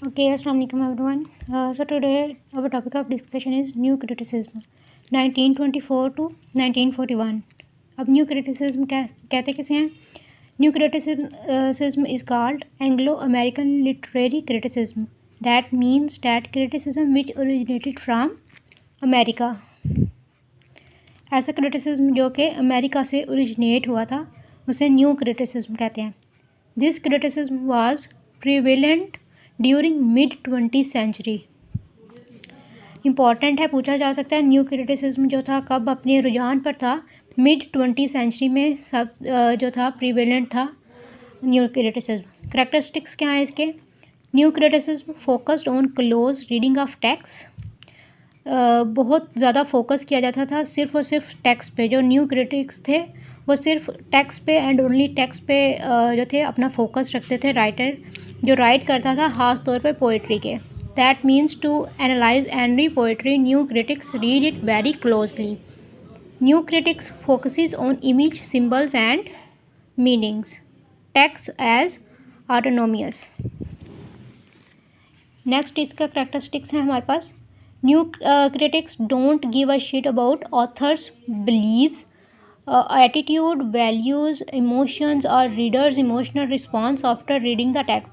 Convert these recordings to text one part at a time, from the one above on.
Okay, assalamualaikum everyone. So today our topic of discussion is new criticism 1924 to 1941. अब new criticism कहते किसे हैं? New criticism is called Anglo-American literary criticism. That means that criticism which originated from America. ऐसा criticism जो कि America से originate हुआ था उसे न्यू क्रिटिसिज्म कहते हैं. This criticism was prevalent during mid 20th century. Important है, पूछा जा सकता है न्यू क्रिटिसिज्म जो था कब अपने रुझान पर था. मिड 20th सेंचुरी में सब जो था प्रिवेलेंट था न्यू क्रिटिसिज्म. करैक्टरिस्टिक्स क्या हैं इसके? New criticism focused on close reading of text. बहुत ज़्यादा फोकस किया जाता था सिर्फ और सिर्फ टेक्स्ट पे. जो न्यू क्रिटिक्स थे वो सिर्फ टेक्स्ट पे एंड ओनली टेक्स्ट पे जो थे अपना फोकस रखते थे. राइटर जो राइट करता था ख़ास तौर पे पोइट्री के. That means to analyse any poetry new critics read it very closely. New critics focuses on image, symbols and meanings. Text as autonomous. Next इसका करैक्टरिस्टिक्स है हमारे पास. New critics don't give a shit about author's believes, attitude, values, emotions और readers emotional response after reading the text.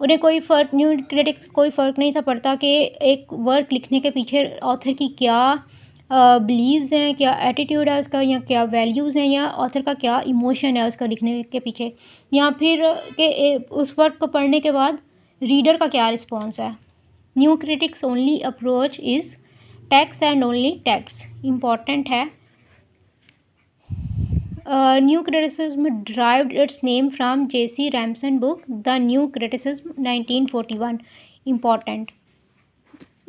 उन्हें कोई फ़र्क, new critics कोई फ़र्क नहीं था पड़ता कि एक वर्क लिखने के पीछे ऑथर की क्या बिलीव्स हैं, क्या एटीट्यूड है उसका, या क्या वैल्यूज़ हैं, या ऑथर का क्या इमोशन है उसका लिखने के पीछे, या फिर कि उस वर्क को पढ़ने के बाद रीडर का क्या रिस्पॉन्स है. New critics only approach is text and only text. Important है. New criticism derived its name from J.C. Ramson book The New Criticism 1941.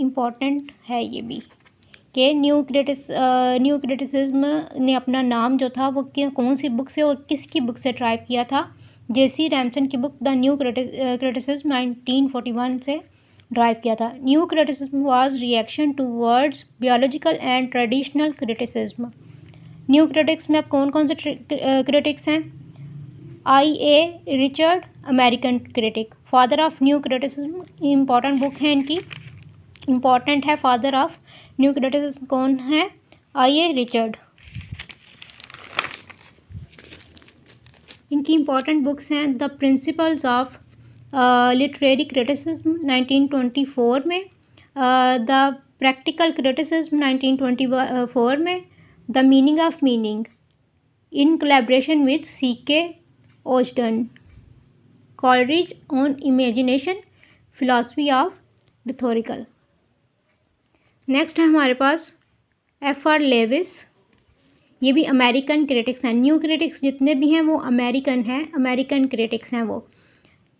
Important है ये भी कि न्यू क्रिटिसिज्म ने अपना नाम जो था वो कौन सी बुक से और किसकी बुक से ड्राइव किया था? J.C. रैमसन की बुक द न्यू क्रिटिसिज्म 1941 से ड्राइव किया था. New criticism was reaction towards biological and traditional criticism. New critics में अब कौन कौन से क्रिटिक्स हैं? I.A. Richard, American critic, father of new criticism. Important book है इनकी. इम्पॉर्टेंट है, फादर ऑफ न्यू क्रिटिसिज्म कौन है? I.A. रिचर्ड. इनकी इम्पॉर्टेंट बुक्स हैं the principles of literary criticism 1924 में, द प्रैक्टिकल क्रिटिसिज्म 1924 में, the meaning of meaning in collaboration with C.K. Ogden, Coleridge on imagination, philosophy of rhetorical. Next है हमारे पास F.R. Leavis. ये भी अमेरिकन क्रिटिक्स हैं. न्यू क्रिटिक्स जितने भी हैं वो अमेरिकन हैं, अमेरिकन क्रिटिक्स हैं वो.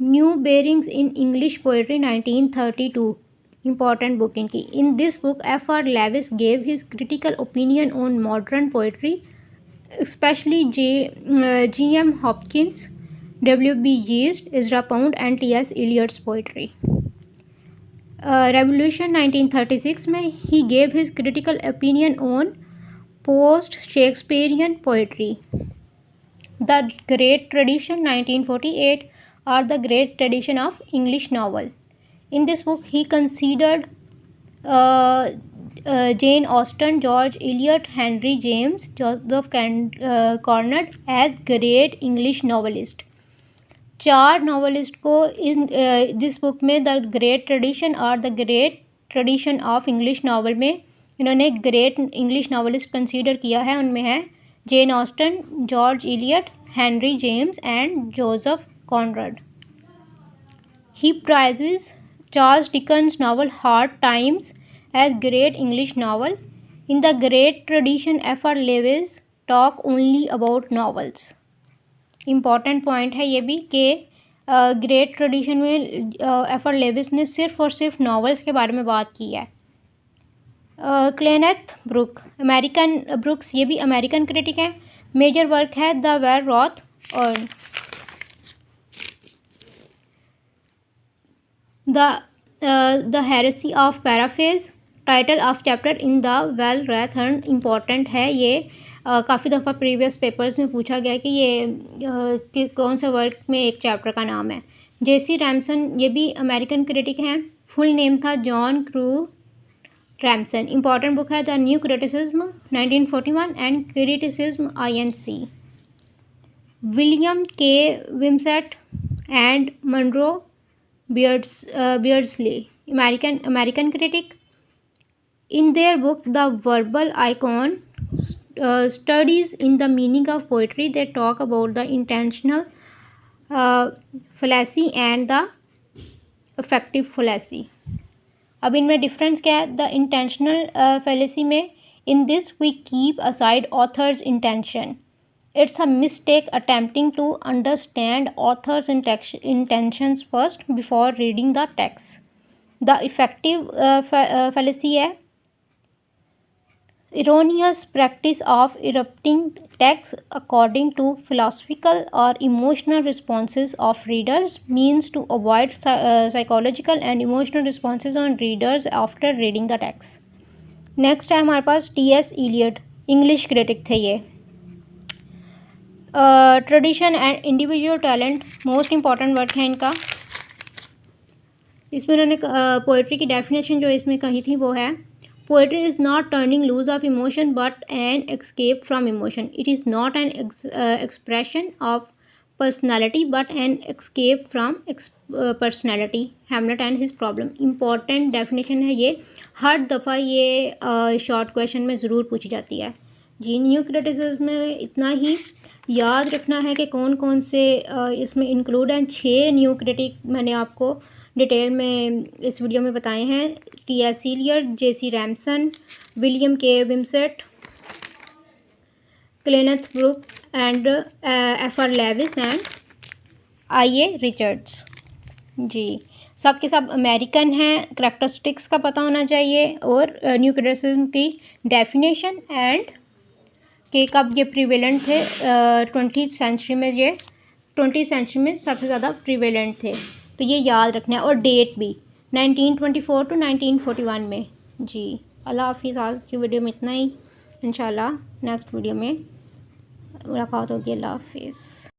New bearings in English poetry 1932. Important book इनकी. In this book, F.R. Leavis gave his critical opinion on modern poetry, especially G.M. Hopkins, W.B. Yeats, Ezra Pound and T.S. Eliot's poetry. Revolution 1936 में he gave his critical opinion on post-Shakespearean poetry. The Great Tradition 1948 or the Great Tradition of English novel. In this book, he considered Jane Austen, George Eliot, Henry James, Joseph Conrad as great English novelist. 4 novelist को in this book में the great tradition और the great tradition of English novel में इन्होंने great English novelist consider किया है. उनमें है Jane Austen, George Eliot, Henry James and Joseph Conrad. He prizes Charles Dickens' novel Hard Times as great English novel. In the great tradition, F.R. Leavis talk only about novels. Important point है ये भी कि great tradition में F.R. Levi's ने सिर्फ और सिर्फ novels के बारे में बात की है. क्लेनेथ ब्रुक, अमेरिकन ब्रुक्स, ये भी अमेरिकन क्रिटिक है. मेजर वर्क है the well wrought urn. The heresy of paraphrase, title of chapter in the well wrath urn. Important है ये. काफ़ी दफ़ा प्रीवियस पेपर्स में पूछा गया कि ये कौन से वर्क में एक चैप्टर का नाम है. जेसी रैमसन, ये भी अमेरिकन क्रिटिक हैं। फुल नेम था John Crowe Ransom. Important book है the new criticism 1941 and criticism INC। William K Wimsatt and Monroe Beardsley, American critic. In their book, The Verbal Icon, Studies in the Meaning of Poetry, they talk about the intentional fallacy and the effective fallacy. अब इनमें difference क्या है? The intentional fallacy में, in this we keep aside author's intention. It's a mistake attempting to understand author's intentions first before reading the text. The effective fallacy है erroneous practice of interpreting text according to philosophical or emotional responses of readers, means to avoid psychological and emotional responses on readers after reading the text. Next है हमारे पास T.S. Eliot, English critic थे ये. Tradition and individual talent most important word है इनका. इसमें उन्होंने poetry की definition जो इसमें कही थी वो है, poetry is not turning loose of emotion but an escape from emotion. It is not an expression of personality but an escape from personality. Hamlet and his problem. Important definition है ये, हर दफ़ा ये शॉर्ट क्वेश्चन में ज़रूर पूछी जाती है जी. New criticism में इतना ही याद रखना है कि कौन कौन से इसमें इंक्लूड हैं. 6 न्यू क्रिटिक मैंने आपको डिटेल में इस वीडियो में बताए हैं. T.S. Eliot, J.C. Ransom, William K Wimsatt, Cleanth Brook and F.R. Leavis and I.A. Richards ji. सब के सब अमेरिकन हैं. करैक्टरिस्टिक्स का पता होना चाहिए और न्यू क्रिटिसिज्म की डेफिनेशन एंड कि कब ये प्रिवेलेंट थे. 20th सेंचुरी में, ये 20th सेंचुरी में सबसे ज़्यादा प्रिवेलेंट थे, तो ये याद रखना है. और डेट भी 1924 to 1941 में जी. अल्लाह हाफिज़. आज की वीडियो में इतना ही. इंशाल्लाह नेक्स्ट वीडियो में मुलाकात होगी. अल्लाह हाफिज़.